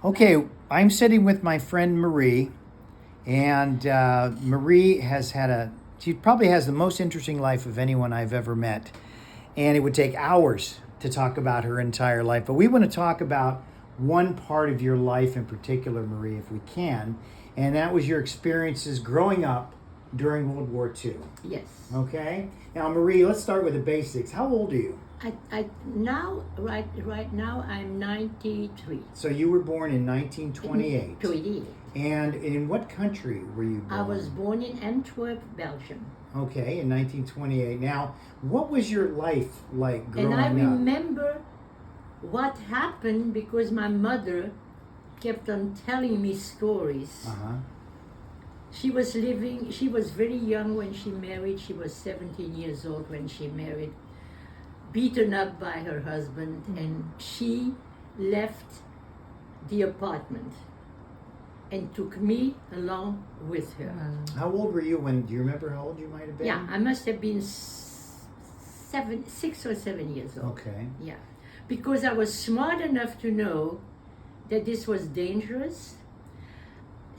Okay, I'm sitting with my friend Marie, and Marie she probably has the most interesting life of anyone I've ever met. And it would take hours to talk about her entire life. But we want to talk about one part of your life in particular, Marie, if we can. And that was your experiences growing up during World War II. Yes. Okay? Now, Marie, let's start with the basics. How old are you? Right now I'm 93. So you were born in 1928. 28. And in what country were you born? I was born in Antwerp, Belgium. Okay, in 1928. Now, what was your life like growing And I up? remember what happened because my mother kept on telling me stories. Uh-huh. She was very young when she married. She was 17 years old when she married, beaten up by her husband, and she left the apartment and took me along with her. How old were you do you remember how old you might have been? Yeah, I must have been 6 or 7 years old. Okay. Yeah, because I was smart enough to know that this was dangerous.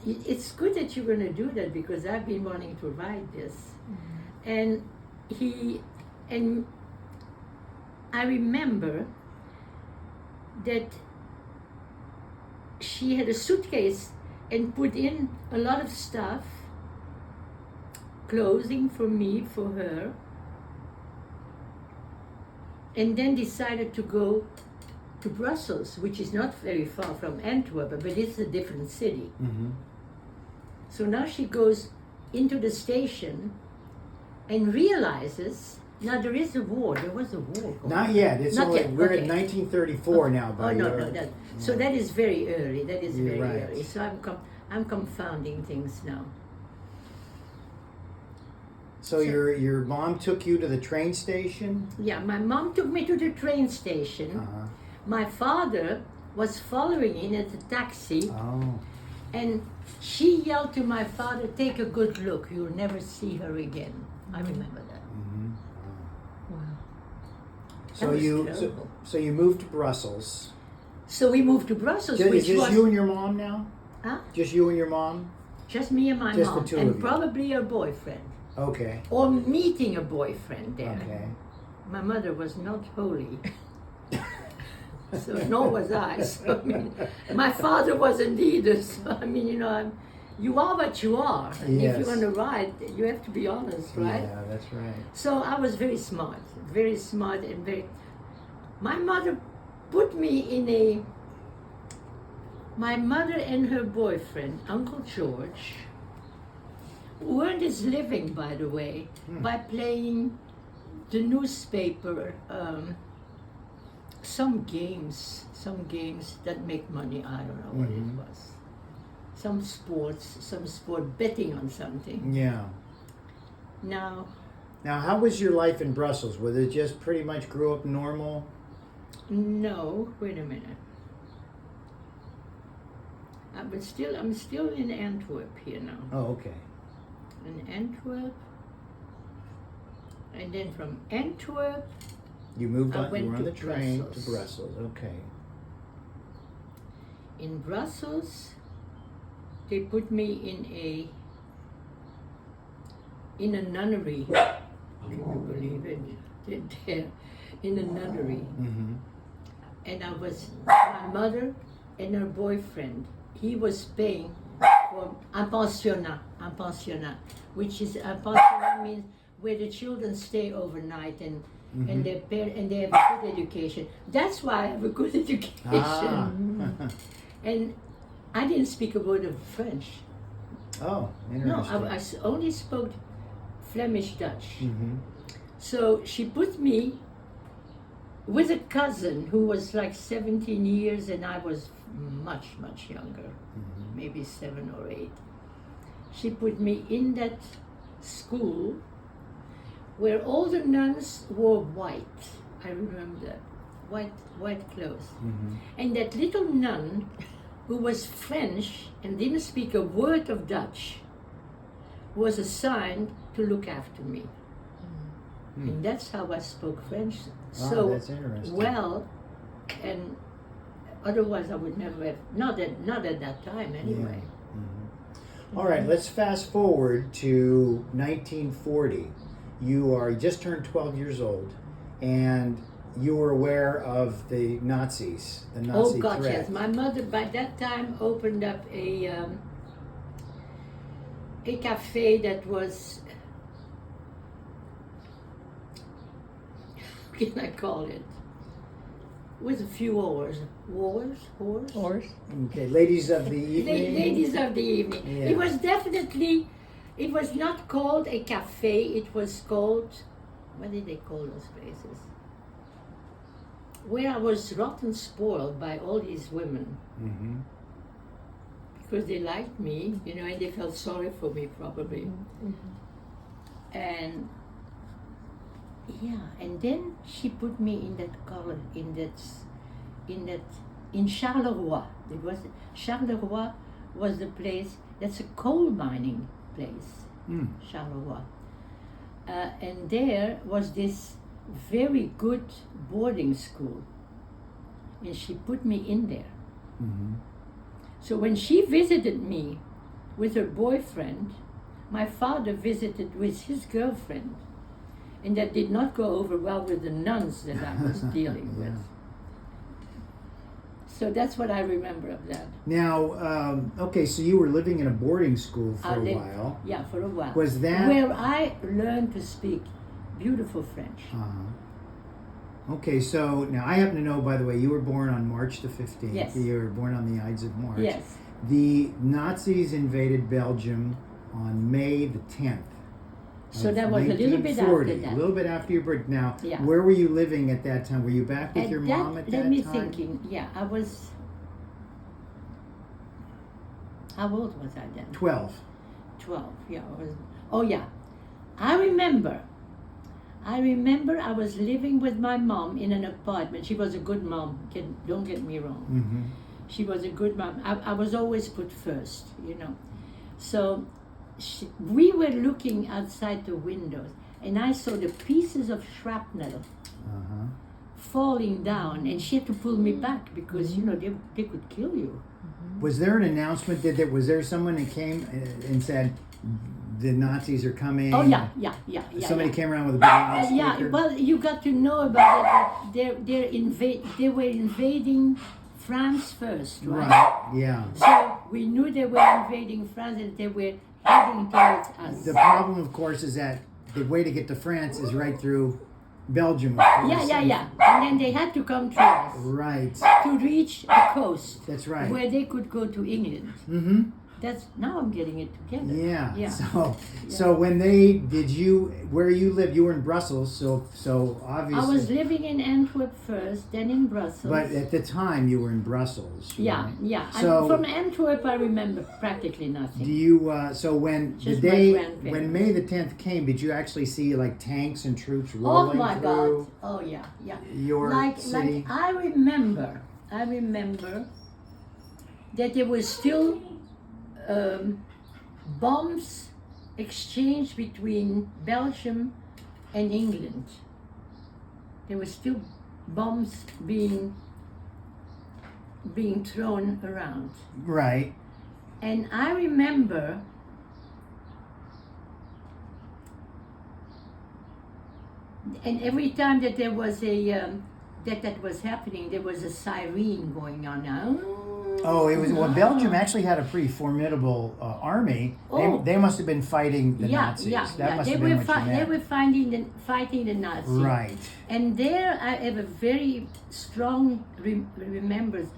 It's good that you're going to do that because I've been wanting to write this. And I remember that she had a suitcase and put in a lot of stuff, clothing for me, for her, and then decided to go to Brussels, which is not very far from Antwerp, but it's a different city. Mm-hmm. So now she goes into the station and realizes, now there is a war, there was a war going Not on. yet. Not yet. We're Okay. in 1934 now. Oh, no. So that is very early. That is You're very right. early. So I'm confounding things now. So your mom took you to the train station? Yeah, my mom took me to the train station. Uh-huh. My father was following in at the taxi, Oh. and she yelled to my father, "Take a good look, you'll never see her again." I remember that. Mm-hmm. Wow. So That was you terrible. so you moved to Brussels. So we moved to Brussels, Is which this was you and your mom now? Huh? Just you and your mom? Just me and my Just the mom, two and of you. probably her boyfriend, Okay. or meeting a boyfriend there. Okay. My mother was not holy. So nor was I. So, I mean, my father wasn't either. So I mean, you are what you are. And Yes. if you're going to write, you have to be honest, right? Yeah, that's right. So I was very smart, and very. My mother put me in a. My mother and her boyfriend, Uncle George, earned his living, by the way, by playing the newspaper. Some games that make money. I don't know what it was. Some sport betting on something. Yeah. Now, How was your life in Brussels? Was it just pretty much grew up normal? no, wait a minute. I'm still in Antwerp here now. Oh, okay. In Antwerp, and then from Antwerp, You moved I on. You went were on to the train Brussels. to Brussels. Okay. in Brussels, they put me in a nunnery. Can you believe it? There, in a nunnery. Mm-hmm. And I was, my mother and her boyfriend, he was paying for un pensionnat, which is, un pensionnat means where the children stay overnight and they have a good education. That's why I have a good education. Ah. And I didn't speak a word of French. Oh, No, interesting. I only spoke Flemish Dutch. Mm-hmm. So she put me with a cousin who was like 17 years and I was much, much younger, maybe 7 or 8. She put me in that school where all the nuns wore white. I remember that. White clothes. Mm-hmm. And that little nun who was French and didn't speak a word of Dutch was assigned to look after me. And that's how I spoke French Wow, so that's interesting. well, and Otherwise, I would never have. Not at that time, anyway. All right, let's fast forward to 1940. You are just turned 12 years old, and you were aware of the Nazis, the Nazi Oh God, threat. yes. My mother by that time opened up a cafe that was, how can I call it? With a few whores. Okay, ladies of the evening. Ladies of the evening. Yeah. It was definitely, it was not called a cafe, it was called, what did they call those places? Where I was rotten spoiled by all these women. Mm-hmm. Because they liked me, you know, and they felt sorry for me probably. And yeah, and then she put me in that color, in Charleroi. It was Charleroi was the place. That's a coal mining place, Charleroi. And there was this very good boarding school, and she put me in there. Mm-hmm. So when she visited me with her boyfriend, my father visited with his girlfriend, and that did not go over well with the nuns that I was dealing with. So that's what I remember of that. Now, okay, so you were living in a boarding school for a while. Yeah, for a while. Was that where I learned to speak beautiful French? Okay, so now I happen to know, by the way, you were born on March the 15th. Yes. You were born on the Ides of March. Yes. The Nazis invaded Belgium on May the 10th. So that was a little bit after that. A little bit after your birth. Now, Yeah. where were you living at that time? Were you back with your mom at that time? Let me thinking. Yeah, I was. How old was I then? 12. 12. Yeah, I was. Oh yeah, I remember I was living with my mom in an apartment. She was a good mom. Don't get me wrong. Mm-hmm. She was a good mom. I was always put first, you know. So we were looking outside the windows, and I saw the pieces of shrapnel falling down, and she had to pull me back because, you know, they could kill you. Was there an announcement? Was there someone that came and said, the Nazis are coming? Oh yeah. Somebody came around with a big loudspeaker? Yeah, well, you got to know about it. That they were invading France first, right? Right, yeah. So we knew they were invading France and they were heading towards us. The problem, of course, is that the way to get to France is right through Belgium, of course. Yeah. And then they had to come to us Right. to reach the coast. That's right. Where they could go to England. Mm-hmm. Now I'm getting it together. Yeah. So when where you lived, you were in Brussels, so obviously. I was living in Antwerp first, then in Brussels. But at the time you were in Brussels. Right? Yeah. So and from Antwerp I remember practically nothing. do you so when Just the my day grandparents. when May the 10th came, did you actually see like tanks and troops rolling Oh my through God! Oh yeah. your city? Like I remember that there was still bombs exchanged between Belgium and England. There were still bombs being thrown around. Right. And I remember and every time that there was that was happening, there was a siren going on. Oh, it was. Well, Belgium actually had a pretty formidable army. Oh. They must have been fighting the Nazis. That must have been what you meant. They were fighting the Nazis. Right. And there I have a very strong remembrance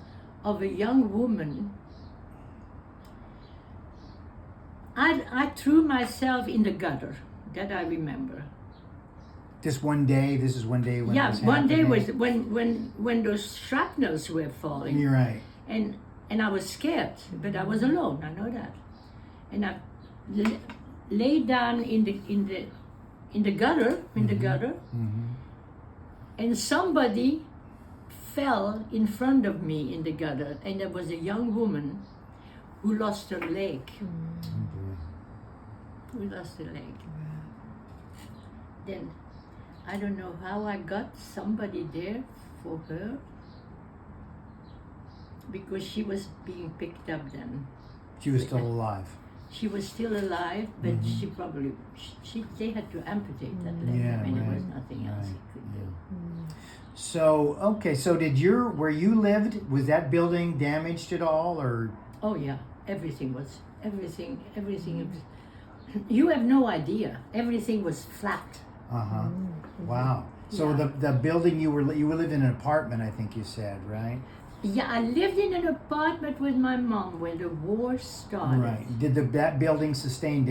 of a young woman. I threw myself in the gutter. That I remember. This one day. This is one day when. Yeah, it was one day happening. was when those shrapnels were falling. You're right. And I was scared, but I was alone. I know that. And I lay down in the gutter, Mm-hmm. and somebody fell in front of me in the gutter, and there was a young woman who lost her leg. Who lost her leg. Then I don't know how I got somebody there for her. because she was being picked up then. She was still alive. She was still alive, but she probably they had to amputate that leg. Yeah, I mean, there was right, nothing else right, he could do. So okay, so where you lived, was that building damaged at all, or? Oh yeah, everything. You have no idea. Everything was flat. Wow. So Yeah. the building you lived in an apartment, I think you said, right? Yeah, I lived in an apartment with my mom when the war started. Right. Did that building sustain damage?